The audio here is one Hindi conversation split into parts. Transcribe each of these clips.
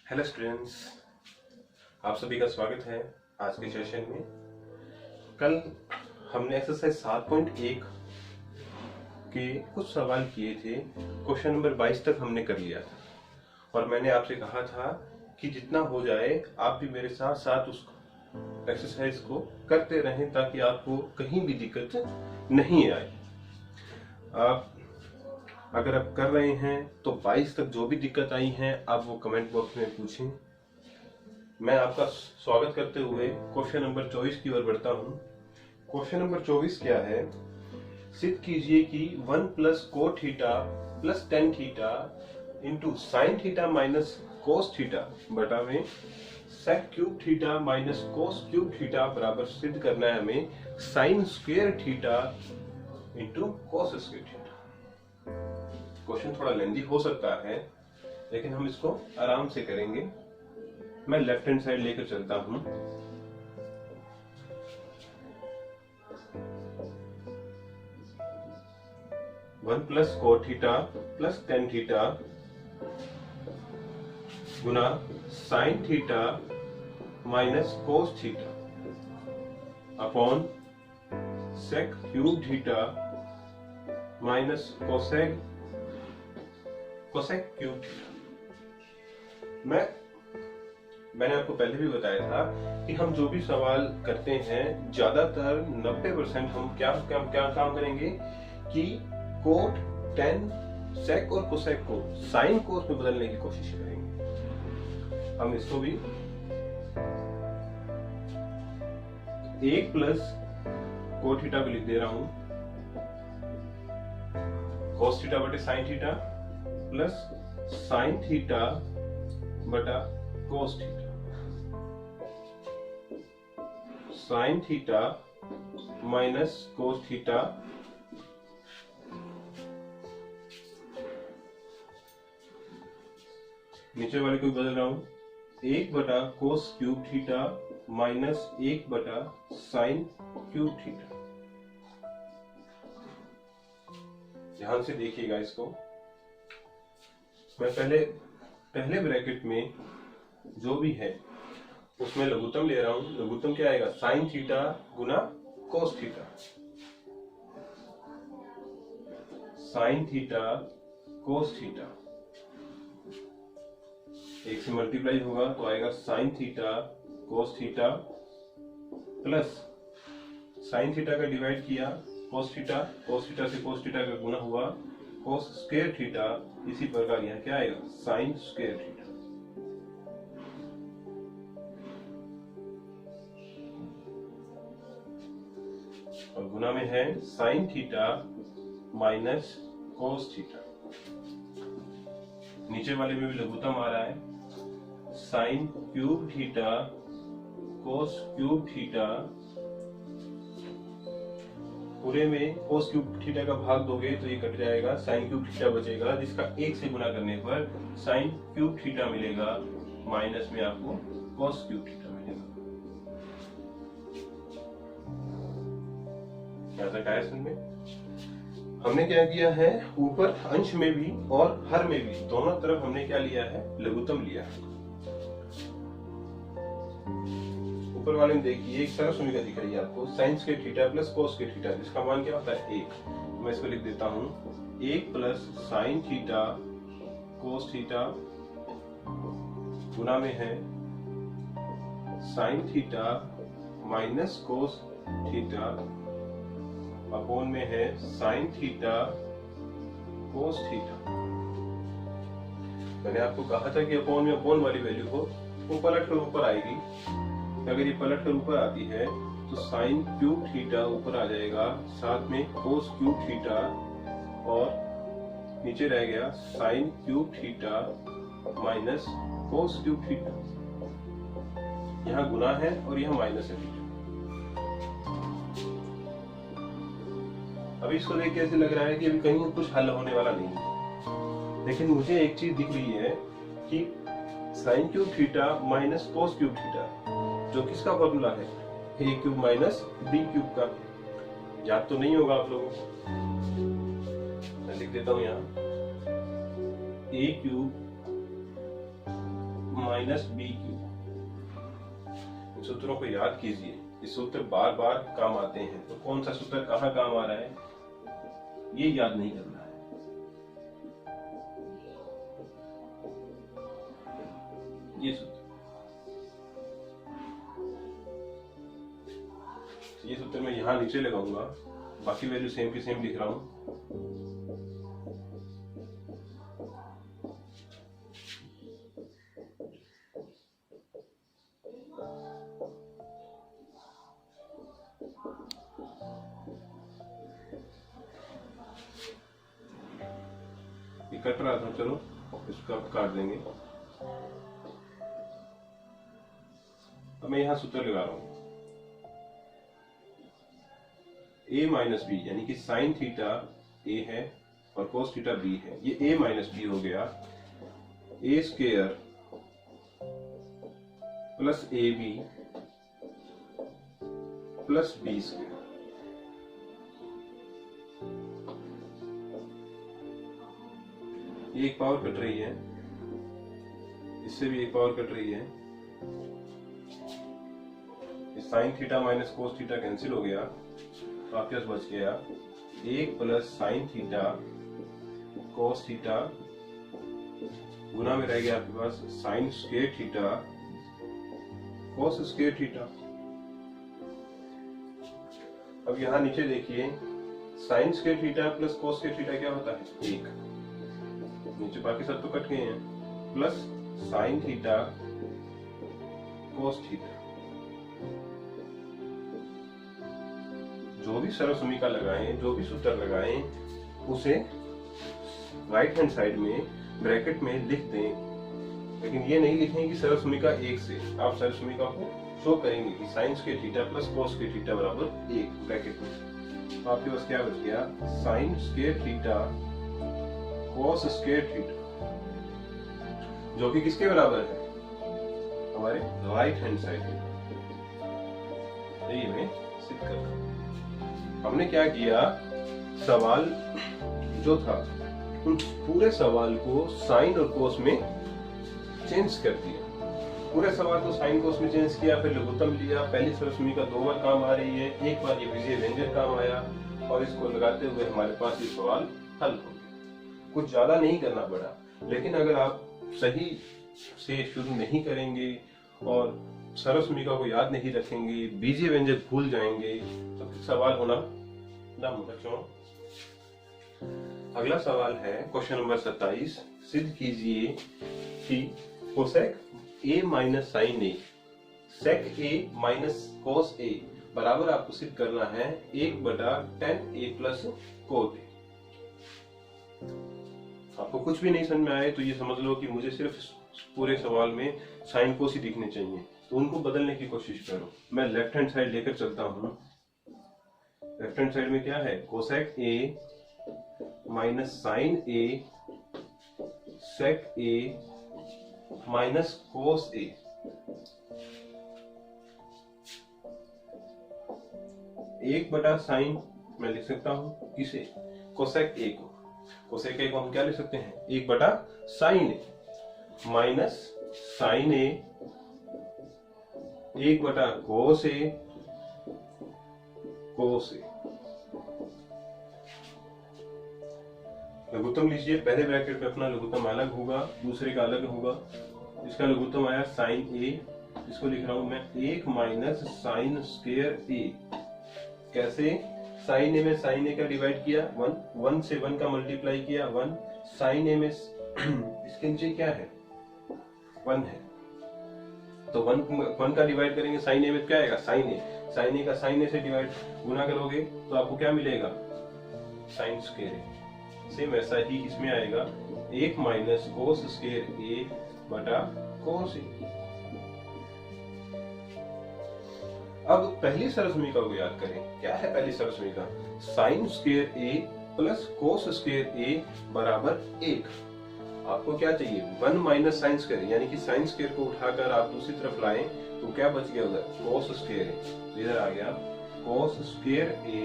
हेलो स्टूडेंट्स, आप सभी का स्वागत है आज के सेशन में। कल हमने एक्सरसाइज 7.1 के कुछ सवाल किए थे। क्वेश्चन नंबर 22 तक हमने कर लिया था और मैंने आपसे कहा था कि जितना हो जाए आप भी मेरे साथ साथ उस एक्सरसाइज को करते रहें ताकि आपको कहीं भी दिक्कत नहीं आए। आप अगर आप कर रहे हैं तो 22 तक जो भी दिक्कत आई है आप वो कमेंट बॉक्स में पूछें। मैं आपका स्वागत करते हुए क्वेश्चन नंबर 24 की ओर बढ़ता हूँ। क्वेश्चन नंबर 24 क्या है? सिद्ध कीजिए कि 1 प्लस को theta plus ten theta into sine theta minus cos theta बटा में sec cube theta minus cos cube theta बराबर सिद्ध करना है हमें sine square theta into cos square theta. Question थोड़ा लेंदी हो सकता है लेकिन हम इसको आराम से करेंगे। मैं लेफ्ट हैंड साइड लेकर चलता हूं। वन प्लस को थीटा प्लस टेन थीटा गुना sine theta minus cos theta upon sec cube theta minus cosec cube theta. मैंने आपको पहले भी बताया था कि हम जो भी सवाल करते हैं ज्यादातर 90% हम क्या काम करेंगे कि कोट, टेन, सेक और कोसेक को साइन कोस में बदलने की कोशिश करेंगे। हम इसको भी 1 प्लस को थीटा को लिख दे रहा हूं कोस थीटा बटे sine theta plus sine theta बटा cos theta. Sine theta minus cos theta नीचे वाले को बदल रहा हूं 1 बटा कोस क्यूब थीटा माइनस 1 बटा साइन क्यूब थीटा। ध्यान से देखिएगा इसको। मैं पहले ब्रैकेट में जो भी है उसमें लघुत्तम ले रहा हूं। लघुत्तम क्या आएगा? साइन थीटा गुना cos theta. Sine theta cos theta 1 से मल्टीप्लाई होगा तो आएगा sine theta cos theta plus sine theta का डिवाइड किया कोस थीटा से कोस थीटा का गुना हुआ कोस स्क्वायर थीटा। इसी प्रकार यहाँ क्या आएगा? Sign square theta. और गुना में है sine theta minus cos theta. नीचे वाले में भी लघुत्तम आ रहा है sine cube theta cos cube theta. पूरे में कोस क्यूब थीटा का भाग दोगे तो ये कट जाएगा, साइन क्यूब थीटा बचेगा जिसका 1 से गुना करने पर साइन क्यूब थीटा मिलेगा, माइनस में आपको कोस क्यूब थीटा मिलेगा। क्या तक आया समझ में? हमने क्या किया है, ऊपर अंश में भी और हर में भी दोनों तरफ हमने क्या लिया है? लघुत्तम लिया है। ऊपर वाले में देखिए एक सरल समीकरण दिख रही है आपको sign square theta plus cos square theta जिसका मान क्या होता है? 1। मैं इसको लिख देता हूं 1 plus sine theta cos theta गुना में है sine theta minus cos theta upon में है साइन थीटा कोस थीटा। मैंने आपको कहा था कि अपॉन में अपॉन वाली वैल्यू को वो पलट कर ऊपर आएगी। अगर ये पलट कर ऊपर आती है तो साइन क्यूब थीटा ऊपर आ जाएगा, साथ में कोस क्यूब थीटा और नीचे रह गया sine cube theta minus cos cube theta. यहाँ गुना है और यहाँ माइनस है थीटा। अभी इसको देख के ऐसे लग रहा है कि अभी कहीं कुछ हल होने वाला नहीं है, लेकिन मुझे एक चीज दिख रही है कि sine cube theta minus cos cube theta जो किसका फॉर्मूला है? ए क्यूब माइनस बी क्यूब का। याद तो नहीं होगा आप लोगों को। लिख देता हूं यहाँ a cube minus B cube. इन सूत्रों को याद कीजिए, ये सूत्र बार बार काम आते हैं, तो कौन सा सूत्र कहाँ काम आ रहा है ये याद नहीं करना है। ये सूत्र, ये सूत्र मैं यहां नीचे लगाऊंगा, बाकी वैल्यू सेम की सेम लिख रहा हूं। ये कट रहा था, चलो इसका काट देंगे। अब मैं यहां सूत्र लगा रहा हूं, a माइनस बी, यानी कि साइन थीटा a है और कोस थीटा b है। ये a माइनस बी हो गया, a square plus a b plus b square. ये एक पावर कट रही है, इससे भी एक पावर कट रही है। Sine theta minus cos theta cancel हो गया, तो आपके पास बच गया 1 plus sine theta cos theta गुना में रह गया आपके पास sine square theta cos square theta. अब यहां नीचे देखिए, sine square theta plus cos square theta क्या होता है 1, नीचे बाकी सब तो कट गए हैं, plus sine theta cos theta. जो भी सरल समीकरण लगाएं, जो भी सूत्र लगाएं, उसे राइट हैंड साइड में ब्रैकेट में लिख दें, लेकिन ये नहीं लिखेंगे कि सरल समीकरण 1 से। आप सरल समीकरण को शो करेंगे कि sign square theta plus cos square theta बराबर 1 ब्रैकेट में। तो आपके पास क्या बच गया, sign square theta cos square theta, जो कि किसके बराबर है, हमारे राइट हैंड साइड में। यही हमें सिद्ध करना है। हमने क्या किया, सवाल जो था उन पूरे सवाल को साइन और कोस में चेंज कर दिया। पूरे सवाल को साइन कोस में चेंज किया, फिर लघुत्तम लिया। पहली सरल समीकरण 2 बार काम आ रही है, एक बार ये विजय व्यंजक काम आया, और इसको लगाते हुए हमारे पास ये सवाल हल हो गया। कुछ ज्यादा नहीं करना पड़ा, लेकिन अगर आप सही से शुरू नहीं करेंगे और सरल समीकरण को याद नहीं रखेंगे, बीजीय व्यंजक भूल जाएंगे, तो सवाल होना नामुमकिन। अगला सवाल है क्वेश्चन नंबर 27। सिद्ध कीजिए कि cosec a minus sine a sec a minus cos a बराबर आपको सिद्ध करना है 1/10a प्लस कोट a। आपको कुछ भी नहीं समझ में आए तो ये समझ लो कि मुझे सिर्फ पूरे सवाल में साइन कोस ही दिखने चाहिए, तो उनको बदलने की कोशिश करो। मैं लेफ्ट हैंड साइड लेकर चलता हूँ। लेफ्ट हैंड साइड में क्या है, cosec a minus sine a sec a minus cos a। एक बटा साइन मैं लिख सकता हूँ किसे, कोसेक a को। कोसेक a को हम क्या लिख सकते हैं, 1 बटा sine a minus sine a 1 बटा कोस a कोस a। लघुत्तम लीजिए, पहले ब्रैकेट में अपना लघुत्तम अलग होगा, दूसरे का अलग होगा। इसका लघुत्तम आया साइन a, इसको लिख रहा हूं मैं 1 माइनस साइन स्क्वायर a। कैसे, साइन a में साइन a का डिवाइड किया 1 से 1 का मल्टीप्लाई किया 1, साइन a में इसके नीचे क्या है 1 है, तो 1 का डिवाइड करेंगे साइन a में क्या आएगा साइन a का साइन a से डिवाइड गुना करोगे तो आपको क्या मिलेगा साइन स्क्वायर a। सेम वैसा ही इसमें आएगा 1 माइनस कोस स्क्वायर a बटा कोस a। अब पहली सरल समीकरण को याद करें। क्या है पहली सरल समीकरण, sine square a plus cos square a बराबर 1। आपको क्या चाहिए 1 माइनस साइन स्क्वायर, यानी कि साइन स्क्वायर को उठाकर आप दूसरी तरफ लाएं तो क्या बच गया उधर कोस स्क्वायर a। इधर आ गया कोस स्क्वायर a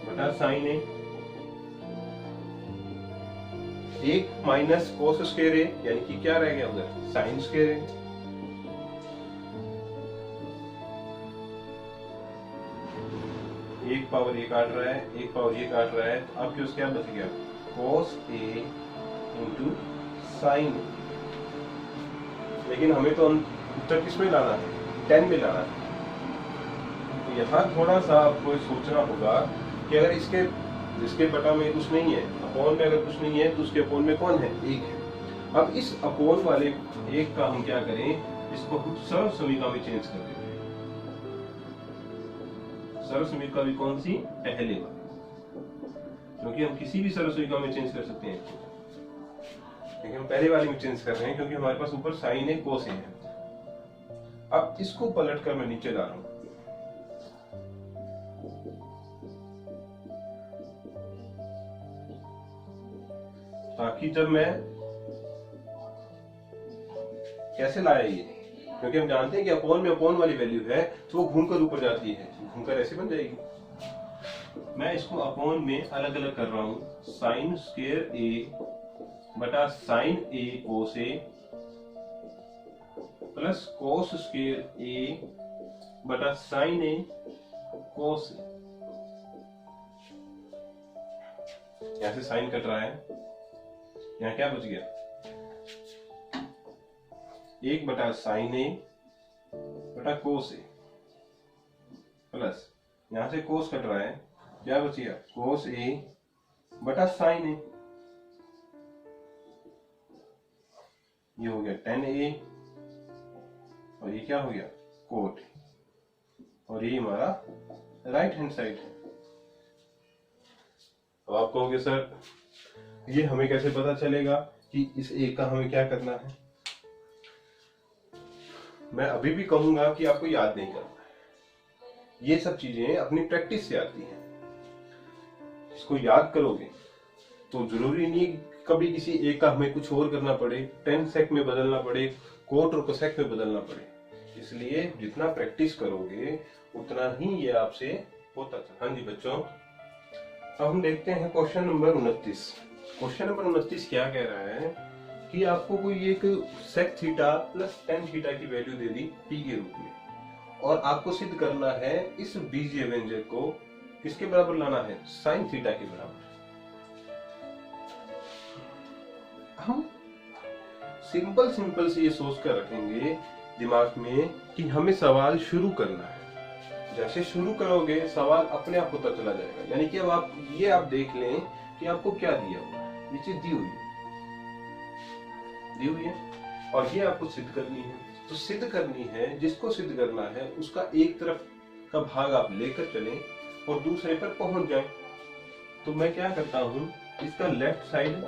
बटा साइन a। एक माइनस कोस स्क्वायर ए, यानी कि क्या रह गया उधर, साइन स्क्वायर ए। एक पावर ए काट रहा है, एक पावर ये काट रहा है, तो अब क्या बच गया, कोस ए इंटू साइन। लेकिन हमें तो उत्तर किस में लाना है, 10 में लाना है। तो यहाँ थोड़ा सा आपको सोचना होगा कि अगर इसके बटा में कुछ नहीं है, अपोन में अगर कुछ नहीं है, तो उसके अपोन में कौन है, एक है। अब इस अपोन वाले एक का हम क्या करें, इसको हम सरल समीका में चेंज कर देते हैं। सरल समीका भी कौन सी, पहले वाली, क्योंकि हम किसी भी सरल समीका में चेंज कर सकते हैं, लेकिन हम पहले वाले में चेंज कर रहे हैं क्योंकि हमारे पास ऊपर साइन है, कोस है। अब इसको पलट कर मैं नीचे ला रहा हूं, ताकि जब मैं कैसे लाया ये, क्योंकि हम जानते हैं कि अपोन में अपोन वाली वैल्यू है तो वो घूमकर ऊपर जाती है, घूमकर ऐसे बन जाएगी। मैं इसको अपोन में अलग अलग कर रहा हूं, साइन स्क्वायर ए बटा साइन ए कोस ए प्लस कोस स्क्वायर ए बटा साइन ए कोस ए। यहां से साइन कट रहा है, यहाँ क्या बच गया, 1 बटा साइन ए बटा कोस ए प्लस यहां से कोस कट रहा है, क्या बच गया, कोस ए बटा साइन ए। ये हो गया 10a और ये क्या हो गया, कोट, और ये हमारा राइट हैंड साइड है। अब आप कहोगे सर ये हमें कैसे पता चलेगा कि इस एक का हमें क्या करना है। मैं अभी भी कहूंगा कि आपको याद नहीं करना है, ये सब चीजें अपनी प्रैक्टिस से आती हैं। इसको याद करोगे तो जरूरी नहीं कभी किसी एक का हमें कुछ और करना पड़े, 10 सेक में बदलना पड़े, कोट और कोसेक में बदलना पड़े। इसलिए जितना प्रैक्टिस करोगे उतना ही ये आपसे होता चला। हाँ जी बच्चों, अब हम देखते हैं क्वेश्चन नंबर 29। क्वेश्चन नंबर 29 क्या कह रहा है कि आपको कोई एक sec theta plus ten theta की वैल्यू दे दी पी के रूप में, और आपको सिद्ध करना है इस बीजीय व्यंजक को किसके बराबर लाना है, साइन थीटा के बराबर। हम सिंपल से ये सोच कर रखेंगे दिमाग में कि हमें सवाल शुरू करना है। जैसे शुरू करोगे सवाल अपने आप होता चला जाएगा। यानी कि अब आप देख लें कि आपको क्या दिया हुआ है, ये चीज दी हुई है और ये आपको सिद्ध करनी है। तो सिद्ध करनी है, जिसको सिद्ध करना है उसका एक तरफ का भाग आप लेकर चलें और दूसरे पर पहुंच जाएं। तो मैं क्या करता हूं, इसका लेफ्ट साइड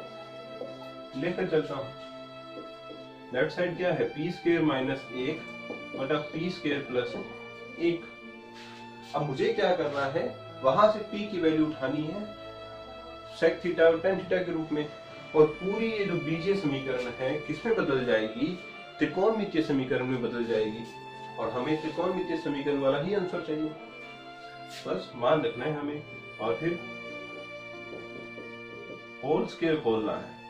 लेकर चलता हूं। लेफ्ट साइड क्या है, पी स्क्वायर माइनस 1 बटा पी स्क्वायर प्लस 1। अब मुझे क्या करना है, वहां से p की वैल्यू उठानी है सेक थीटा और टेन थीटा के रूप में, और पूरी ये जो बीजीय समीकरण है किसमें बदल जाएगी, त्रिकोणमितीय समीकरण में बदल जाएगी। और हमें त्रिकोणमितीय समीकरण वाला ही आंसर चाहिए, बस मान रखना है हमें। और फिर होल स्क्वायर खोलना है।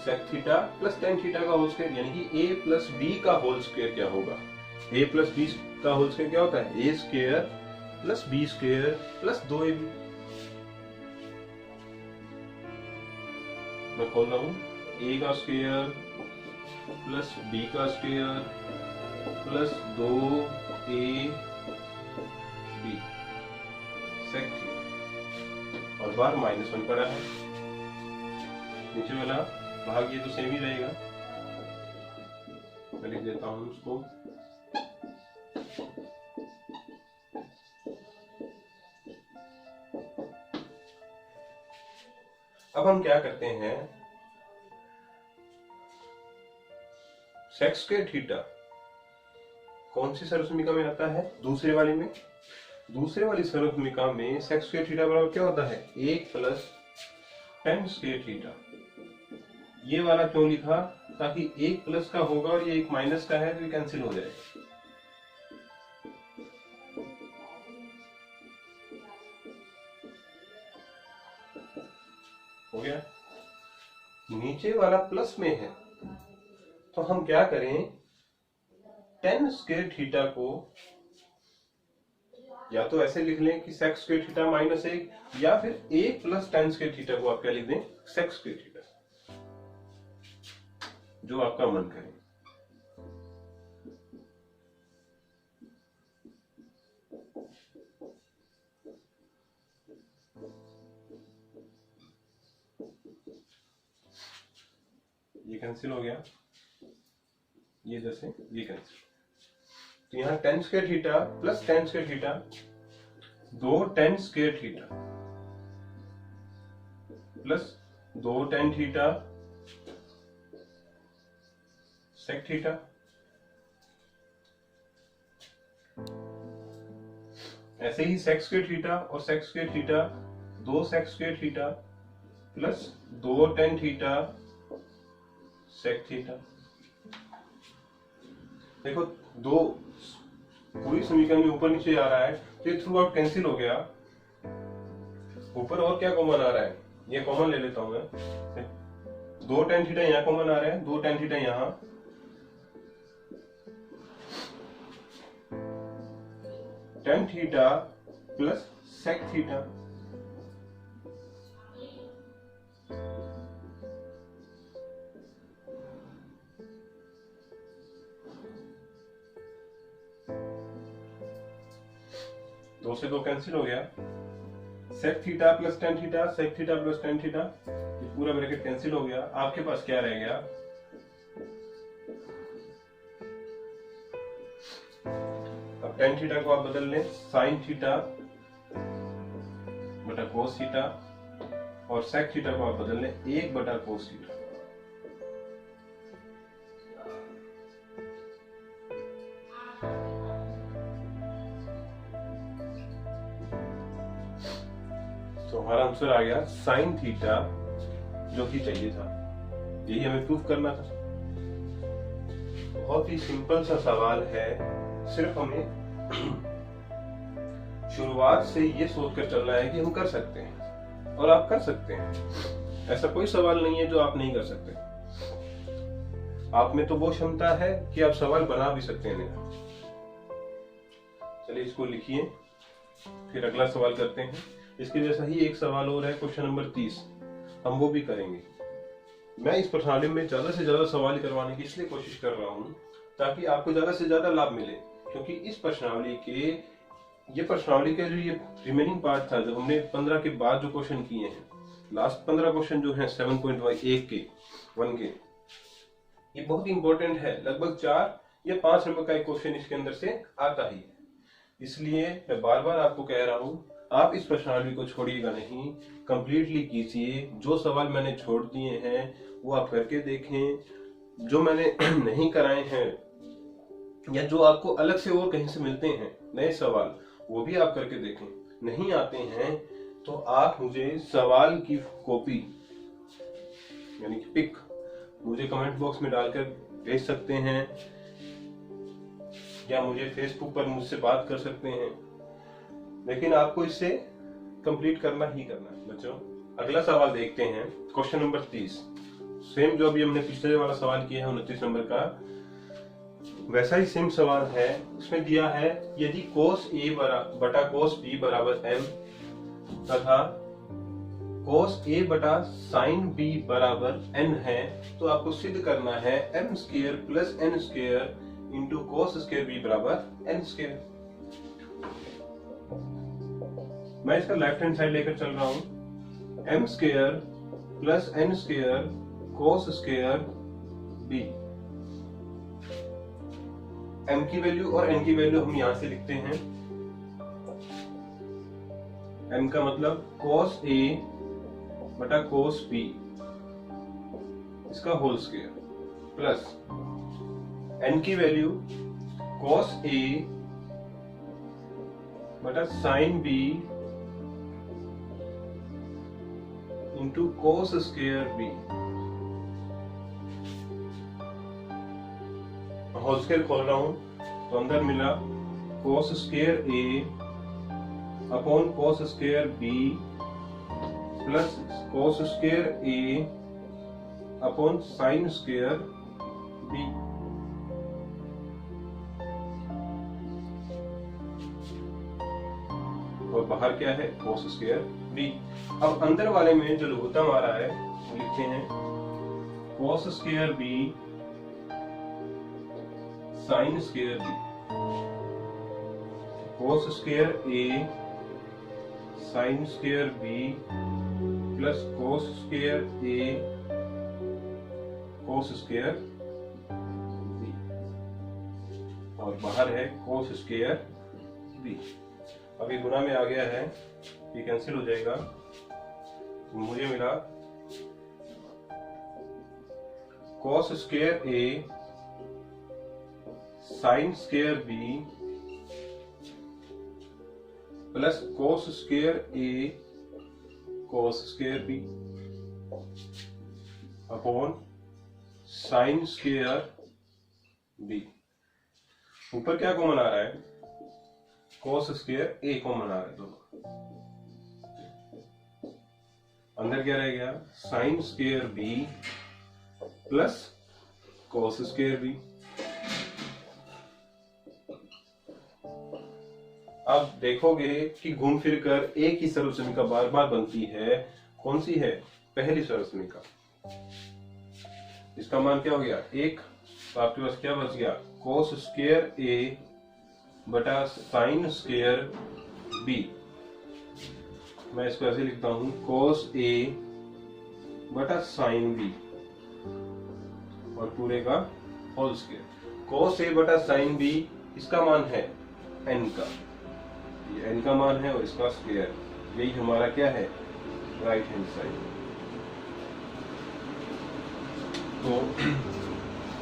Sec theta plus ten theta का होल स्क्वायर, यानी कि a प्लस बी का होल स्क्वायर क्या होगा, a प्लस बी का होल स्क्वायर क्या होता है, a square plus b square plus 2ab। मैं खोल रहा हूं, a का स्क्वायर प्लस b का square plus 2ab sec theta, और बार -1 पड़ा है। नीचे वाला भाग ये तो सेम ही रहेगा, मैं लिख देता हूं उसको। अब हम क्या करते हैं, सेक स्क्वायर थीटा कौन सी सर्वसमीका में आता है, दूसरे वाले में। दूसरे वाली सर्वसमीका में सेक स्क्वायर थीटा बराबर क्या होता है, 1 प्लस टेन स्क्वायर थीटा। ये वाला क्यों लिखा, ताकि एक प्लस का होगा और ये एक माइनस का है तो ये कैंसिल हो जाएगा। हो गया। नीचे वाला प्लस में है तो हम क्या करें, टेन स्क्वायर थीटा को या तो ऐसे लिख लें कि सेक स्क्वायर थीटा माइनस एक, या फिर एक प्लस टेन स्क्वायर थीटा को आप क्या लिख दें, सेक स्क्वायर थीटा, जो आपका मन करे। ये कैंसिल हो गया, ये जैसे ये कैंसिल। तो यहाँ ten square theta plus ten square theta, दो टेन स्क्वायर थीटा प्लस दो टेन थीटा सेक थीटा, ऐसे ही सेक स्क्वायर थीटा और सेक स्क्वायर थीटा, दो सेक स्क्वायर थीटा प्लस दो टेन थीटा सेक थीटा। देखो दो पूरी समीकरण में ऊपर नीचे आ रहा है तो ये थ्रू आउट कैंसिल हो गया। ऊपर और क्या कॉमन आ रहा है, ये कॉमन ले लेता हूं मैं। दो टेन थीटा यहाँ कॉमन आ रहा है, दो टेन थीटा यहाँ, tan theta plus sec theta, दो से दो कैंसिल हो गया। Sec theta plus ten theta, sec theta plus ten theta, ये पूरा ब्रैकेट कैंसिल हो गया। आपके पास क्या रह गया, अब टेन थीटा को आप बदल लें साइन थीटा बटा कोस थीटा, और सेक थीटा को आप बदल लें एक बटा कोस थीटा। तो हमारा आंसर आ गया साइन थीटा, जो कि चाहिए था, यही हमें प्रूफ करना था। बहुत ही सिंपल सा सवाल है, सिर्फ हमें शुरुआत से ये सोचकर चलना है कि हम कर सकते हैं, और आप कर सकते हैं। ऐसा कोई सवाल नहीं है जो आप नहीं कर सकते। आप में तो वो क्षमता है कि आप सवाल बना भी सकते हैं। चलिए इसको लिखिए, फिर अगला सवाल करते हैं। इसके जैसा ही एक सवाल और है, क्वेश्चन नंबर 30, हम वो भी करेंगे। मैं इस प्रश्नावली में ज्यादा से ज्यादा सवाल करवाने की इसलिए कोशिश कर रहा हूँ ताकि आपको ज्यादा से ज्यादा लाभ मिले, क्योंकि इस प्रश्नावली के जो ये रिमेनिंग पार्ट था, जब हमने 15 के बाद जो क्वेश्चन किए हैं, लास्ट 15 क्वेश्चन जो हैं 7.1 के 1 के, ये बहुत इंपॉर्टेंट है। लगभग 4 या 5 नंबर का एक क्वेश्चन इसके अंदर से आता ही है। इसलिए मैं बार बार आपको कह रहा हूँ, आप इस प्रश्नावली को छोड़िएगा नहीं, कंप्लीटली कीजिए। जो सवाल मैंने छोड़ दिए हैं वो आप करके देखें, जो मैंने नहीं कराए हैं या जो आपको अलग से और कहीं से मिलते हैं नए सवाल, वो भी आप करके देखें। नहीं आते हैं तो आप मुझे सवाल की कॉपी यानी कि पिक मुझे कमेंट बॉक्स में डालकर भेज सकते हैं, या मुझे फेसबुक पर मुझसे बात कर सकते हैं। लेकिन आपको इसे कंप्लीट करना ही करना है बच्चों। अगला सवाल देखते हैं, क्वेश्चन नंबर 30। सेम जो अभी हमने पिछले वाला सवाल किया है 29 नंबर का, वैसा ही सेम सवाल है। उसमें दिया है यदि cos A बटा cos B बराबर m तथा cos A बटा sin B बराबर n है, तो आपको सिद्ध करना है m square plus n square into cos square B बराबर n स्क्वायर। मैं इसका लेफ्ट हैंड साइड लेकर चल रहा हूं, m square plus n square cos square b। m की वैल्यू और n की वैल्यू हम यहां से लिखते हैं। m का मतलब cos a बटा cos b, इसका होल स्क्वायर, प्लस n की वैल्यू cos a बटा sin b into cos square b। Whole square खोल रहा हूं तो अंदर मिला cos square a upon cos square b plus cos square a upon sine square b। और बाहर क्या है cos स्क्वायर b। अब अंदर वाले में जो लघुत्तम आ रहा है वो लिखते हैं cos square b sign square b। cos square a sign square b plus cos square a cos square b और बाहर है cos स्क्वायर b। अब ये गुना में आ गया है, ये कैंसिल हो जाएगा, मुझे मिला cos square a sign square b plus cos square a cos square b upon sine square b। ऊपर क्या कॉमन आ रहा है, cos स्क्वायर a कॉमन आ रहा है दोनों। अंदर क्या रह गया sign square b plus cos square b। अब देखोगे कि घूम फिर कर एक ही सर्वसमीका बार बार बनती है। कौन सी है, पहली सर्वसमीका। इसका मान क्या हो गया एक, तो आपके पास क्या बच गया cos स्क्वायर a बटा साइन स्क्वायर b। मैं इसको ऐसे लिखता हूं cos a बटा साइन b और पूरे का होल स्क्वायर। cos a बटा साइन b इसका मान है n का, ये n का मान है और इसका स्क्वायर, यही हमारा क्या है राइट हैंड साइड। तो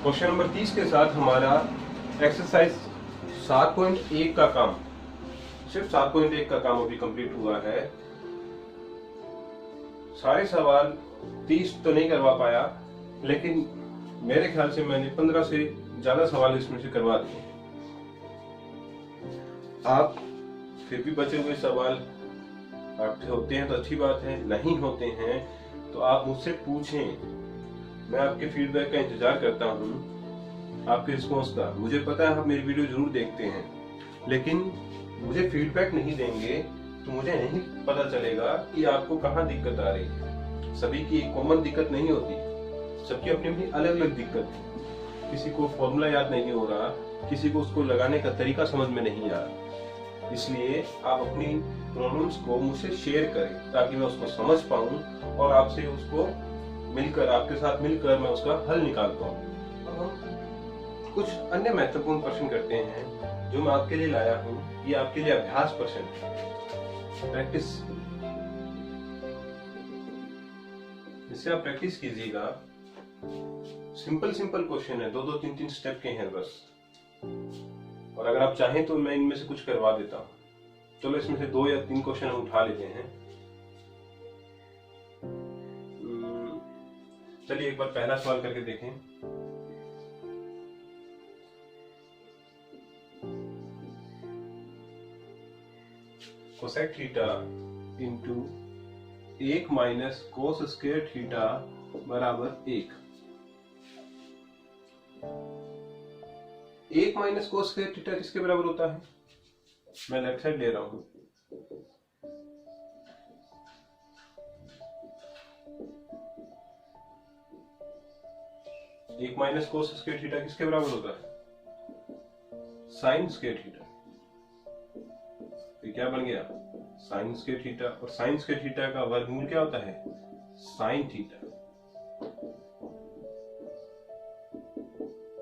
क्वेश्चन नंबर 30 के साथ हमारा एक्सरसाइज 7.1 का काम, सिर्फ 7.1 का काम अभी कंप्लीट हुआ है। सारे सवाल 30 तो नहीं करवा पाया, लेकिन मेरे ख्याल से मैंने 15 से ज्यादा सवाल इसमें से करवा दिए। आप फिर भी बचे हुए सवाल आपके होते हैं तो अच्छी बात है, नहीं होते हैं तो आप मुझसे पूछें। मैं आपके फीडबैक का इंतजार करता हूं, आपके रिस्पॉन्स का। मुझे पता है आप मेरी वीडियो जरूर देखते हैं, लेकिन मुझे फीडबैक नहीं देंगे तो मुझे नहीं पता चलेगा कि आपको कहाँ दिक्कत आ रही है। सभी की एक कॉमन दिक्कत नहीं होती, सबकी अपनी अपनी अलग अलग दिक्कत है। किसी को फॉर्मूला याद नहीं हो रहा, किसी को उसको लगाने का तरीका समझ में नहीं आ रहा। इसलिए आप अपनी प्रॉब्लम्स को मुझसे शेयर करें ताकि मैं उसको समझ पाऊं और आपसे उसको मिलकर, आपके साथ मिलकर मैं उसका हल निकाल पाऊं। अब हम कुछ अन्य महत्वपूर्ण प्रश्न करते हैं जो मैं आपके लिए लाया हूं। ये आपके लिए अभ्यास प्रश्न है, प्रैक्टिस। इससे आप प्रैक्टिस कीजिएगा। सिंपल सिंपल क्वेश्चन है, 2-2, 3-3 स्टेप के हैं बस। और अगर आप चाहें तो मैं इनमें से कुछ करवा देता हूं। चलो इसमें से 2 या 3 क्वेश्चन हम उठा लेते हैं। चलिए एक बार पहला सवाल करके देखें। Cosec theta into 1 minus cos square theta बराबर 1। 1 माइनस कोस स्क्वायर थीटा किसके बराबर होता है, मैं लेफ्ट साइड ले रहा हूं। एक माइनस कोस स्क्वायर थीटा किसके बराबर होता है, साइन स्क्वायर थीटा। तो क्या बन गया साइन स्क्वायर थीटा, और साइन स्क्वायर थीटा का वर्गमूल क्या होता है साइन थीटा।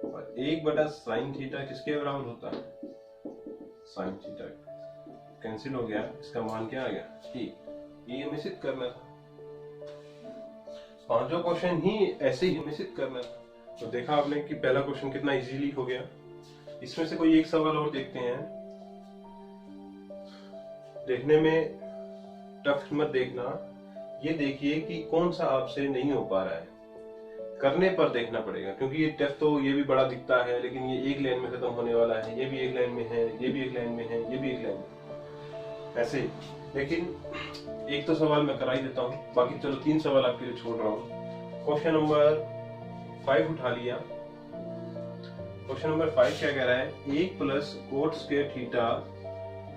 और 1/साइन थीटा किसके बराबर होता है, साइन थीटा। कैंसिल हो गया, इसका मान क्या आ गया 1। ये हमें सिद्ध करना था, 5 क्वेश्चन ही ऐसे ही हमें सिद्ध करना था। तो देखा आपने कि पहला क्वेश्चन कितना इजीली हो गया। इसमें से कोई एक सवाल और देखते हैं। देखने में टफ मत देखना, ये देखिए कि कौन सा आपसे नहीं हो पा रहा है। करने पर देखना पड़ेगा, क्योंकि ये टेस्ट तो ये भी बड़ा दिखता है लेकिन ये एक लाइन में खत्म होने वाला है, ये भी एक लाइन में है, ये भी एक लाइन में है, ये भी एक लाइन में ऐसे। लेकिन एक तो सवाल मैं करा ही देता हूँ, बाकी चलो 3 सवाल आपके लिए छोड़ रहा हूँ। क्वेश्चन नंबर 5 उठा लिया। क्वेश्चन नंबर 5 क्या कह रहा है, 1 plus coat square theta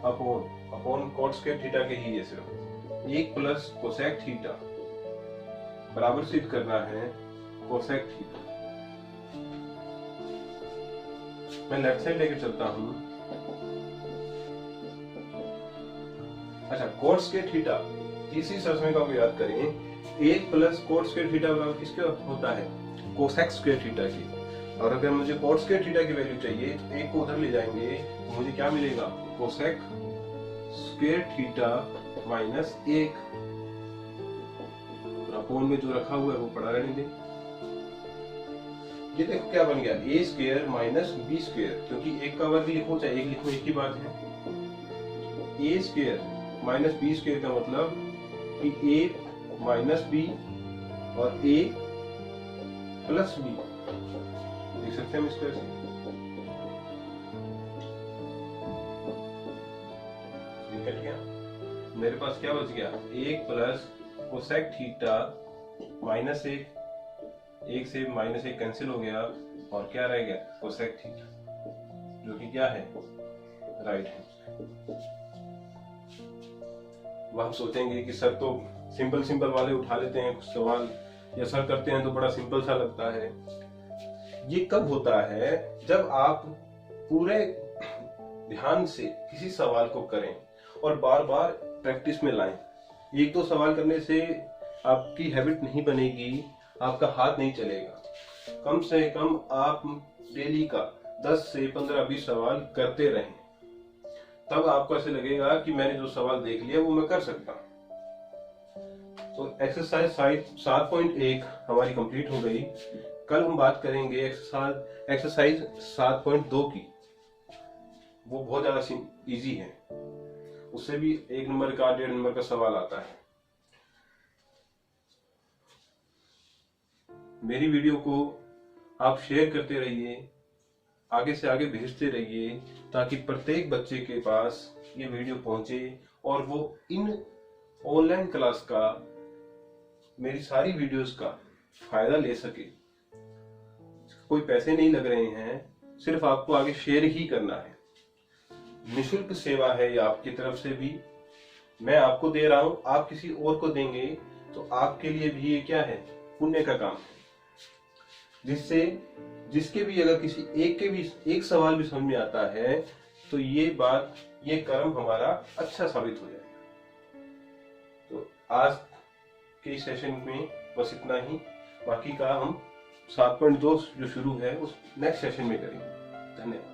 upon coat square theta के ही है, सिर्फ 1 प्लस कोसेक थीटा बराबर सिद्ध करना है कोसेक थीटा। मैं लेफ्ट साइड लेके चलता हूं। अच्छा, कोट स्क्वायर थीटा, तीसरी समीकरण को याद करें। 1 प्लस कोट स्क्वायर थीटा बराबर किसके होता है, कोसेक स्क्वायर थीटा की। और अगर मुझे कोट स्क्वायर थीटा की वैल्यू चाहिए तो एक को उधर ले जाएंगे तो मुझे क्या मिलेगा, cosec square theta minus 1 upon में जो रखा हुआ है वो पड़ा रहने दे। ये देखो क्या बन गया, ए स्क्वायर माइनस बी स्क्वायर, क्योंकि एक का वर्ग लिखो चाहे एक लिखो एक ही बात है। ए स्क्वायर माइनस बी स्क्वायर का मतलब कि ए माइनस बी और ए प्लस बी, देख सकते हैं हम इस तरह से। कट गया, मेरे पास क्या बच गया, 1 प्लस कोसेक थीटा माइनस 1 से माइनस 1 कैंसिल हो गया और क्या रह गया, कोसेक थीटा, जो कि क्या है, राइट हैंड। वह हम सोचेंगे कि सर तो सिंपल वाले उठा लेते हैं कुछ सवाल, या सर करते हैं तो बड़ा सिंपल सा लगता है। ये कब होता है, जब आप पूरे ध्यान से किसी सवाल को करें और बार बार प्रैक्टिस में लाएं। एक दो सवाल करने से आपकी हैबिट नहीं बनेगी, आपका हाथ नहीं चलेगा। कम से कम आप डेली का 10 से 15-20 सवाल करते रहें, तब आपको ऐसे लगेगा कि मैंने जो सवाल देख लिया वो मैं कर सकता हूं। तो एक्सरसाइज 7.1 हमारी कंप्लीट हो गई। कल हम बात करेंगे एक्सरसाइज 7.2 की। वो बहुत ज्यादा इजी है, उससे भी 1 नंबर का 1.5 नंबर का सवाल आता है। मेरी वीडियो को आप शेयर करते रहिए, आगे से आगे भेजते रहिए, ताकि प्रत्येक बच्चे के पास ये वीडियो पहुंचे और वो इन ऑनलाइन क्लास का, मेरी सारी वीडियोस का फायदा ले सके। कोई पैसे नहीं लग रहे हैं, सिर्फ आपको आगे शेयर ही करना है। निःशुल्क सेवा है ये आपकी तरफ से भी, मैं आपको दे रहा हूं, आप किसी और को देंगे तो आपके लिए भी ये क्या है, पुण्य का काम है। जिसके भी अगर किसी एक सवाल भी समझ में आता है तो ये कर्म हमारा अच्छा साबित हो जाएगा। तो आज के सेशन में बस इतना ही, बाकी का हम 7.2 जो शुरू है उस नेक्स्ट सेशन में करेंगे। धन्यवाद।